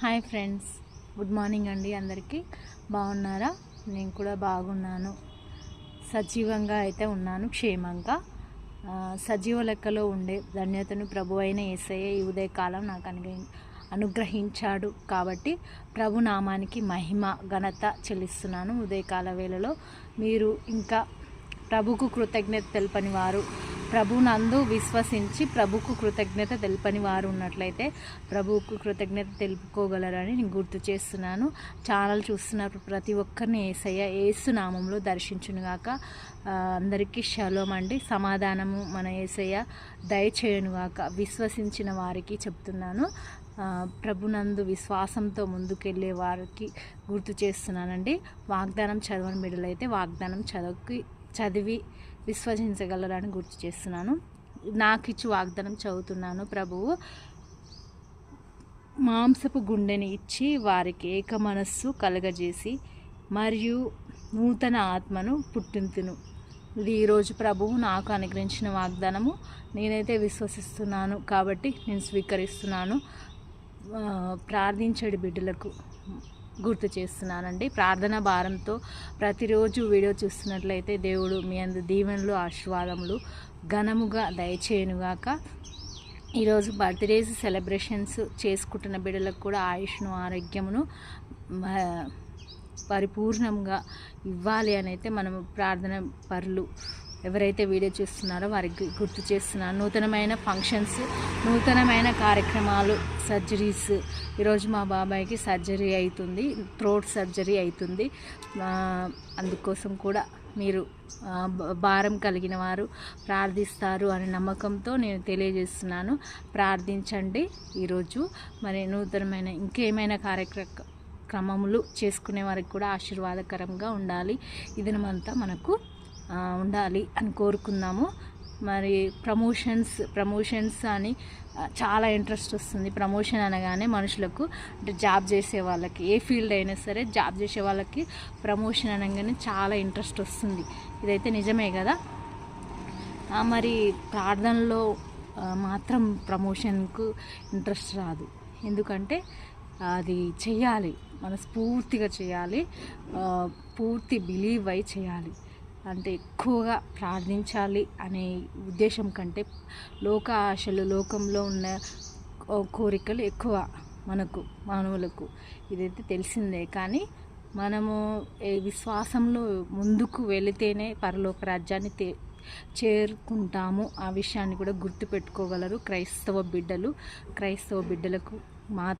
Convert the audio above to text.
Hi friends, good morning అండి. అందరికీ బాగున్నారా? నేను కూడా బాగున్నాను. సజీవంగా అయితే ఉన్నాను, క్షేమంగా. సజీవ లెక్కలో ఉండే ధన్యతను ప్రభు అయిన యేసయ్య ఈ ఉదయకాలం నాకు అనుగ్రహించాడు కాబట్టి ప్రభు నామానికి మహిమ ఘనత చెల్లిస్తున్నాను. ఉదయకాల వేళలో మీరు ఇంకా ప్రభుకు కృతజ్ఞత తెలపని వారు, ప్రభునందు విశ్వసించి ప్రభుకు కృతజ్ఞత తెలపని వారు ఉన్నట్లయితే ప్రభువుకు కృతజ్ఞత తెలుపుకోగలరని నేను గుర్తు చేస్తున్నాను. ఛానల్ చూస్తున్న ప్రతి ఒక్కరిని యేసు నామంలో దర్శించునుగాక. అందరికీ షలోమ్ అండి. సమాధానము మన యేసయ్య దయచేయునుగాక. విశ్వసించిన వారికి చెప్తున్నాను, ప్రభునందు విశ్వాసంతో ముందుకెళ్ళే వారికి గుర్తు చేస్తున్నానండి. వాగ్దానం చదవని బిడ్డలైతే వాగ్దానం చదివి విశ్వసించగలరని గుర్తు చేస్తున్నాను. నాకు ఇచ్చి వాగ్దానం చదువుతున్నాను. ప్రభువు మాంసపు గుండెని ఇచ్చి వారికి ఏక మనస్సు కలగజేసి మరియు నూతన ఆత్మను పుట్టింతును. ఇది ఈరోజు ప్రభువు నాకు అనుగ్రహించిన వాగ్దానము. నేనైతే విశ్వసిస్తున్నాను కాబట్టి నేను స్వీకరిస్తున్నాను. ప్రార్థించడి బిడ్డలకు గుర్తు చేస్తున్నానండి. ప్రార్థన భారంతో ప్రతిరోజు వీడియో చూస్తున్నట్లయితే దేవుడు మీ అందు దీవెనలు ఆశీర్వాదములు ఘనముగా దయచేయునుగాక. ఈరోజు బర్త్డేస్ సెలబ్రేషన్స్ చేసుకుంటున్న బిడ్డలకు కూడా ఆయుష్ను ఆరోగ్యమును పరిపూర్ణంగా ఇవ్వాలి అని అయితే మనము ప్రార్థన పరులు ఎవరైతే వీడియో చూస్తున్నారో వారికి గుర్తు చేస్తున్నాను. నూతనమైన ఫంక్షన్స్, నూతనమైన కార్యక్రమాలు, సర్జరీస్. ఈరోజు మా బాబాయ్కి సర్జరీ అవుతుంది, థ్రోట్ సర్జరీ అవుతుంది. అందుకోసం కూడా మీరు భారం కలిగిన వారు ప్రార్థిస్తారు అనే నమ్మకంతో నేను తెలియజేస్తున్నాను. ప్రార్థించండి. ఈరోజు మరి నూతనమైన ఇంకేమైనా కార్యక్రమములు చేసుకునే వారికి కూడా ఆశీర్వాదకరంగా ఉండాలి. ఈ దినమంతా మనకు ఉండాలి అని కోరుకుందాము. మరి ప్రమోషన్స్ అని చాలా ఇంట్రెస్ట్ వస్తుంది. ప్రమోషన్ అనగానే మనుషులకు, అంటే జాబ్ చేసే వాళ్ళకి, ఏ ఫీల్డ్ అయినా సరే జాబ్ చేసే వాళ్ళకి ప్రమోషన్ అనగానే చాలా ఇంట్రెస్ట్ వస్తుంది. ఇదైతే నిజమే కదా. మరి ప్రార్థనలో మాత్రం ప్రమోషన్కు ఇంట్రెస్ట్ రాదు. ఎందుకంటే అది చేయాలి, మనస్ఫూర్తిగా చేయాలి, పూర్తి బిలీవ్ అయి చేయాలి. అంటే ఎక్కువగా ప్రార్థించాలి అనే ఉద్దేశం కంటే లోక ఆశలు, లోకంలో ఉన్న కోరికలు ఎక్కువ మనకు మానవులకు. ఇదైతే తెలిసిందే. కానీ మనము విశ్వాసంలో ముందుకు వెళితేనే పరలోక రాజ్యాన్ని చేరుకుంటాము. ఆ విషయాన్ని కూడా గుర్తుపెట్టుకోగలరు క్రైస్తవ బిడ్డలకు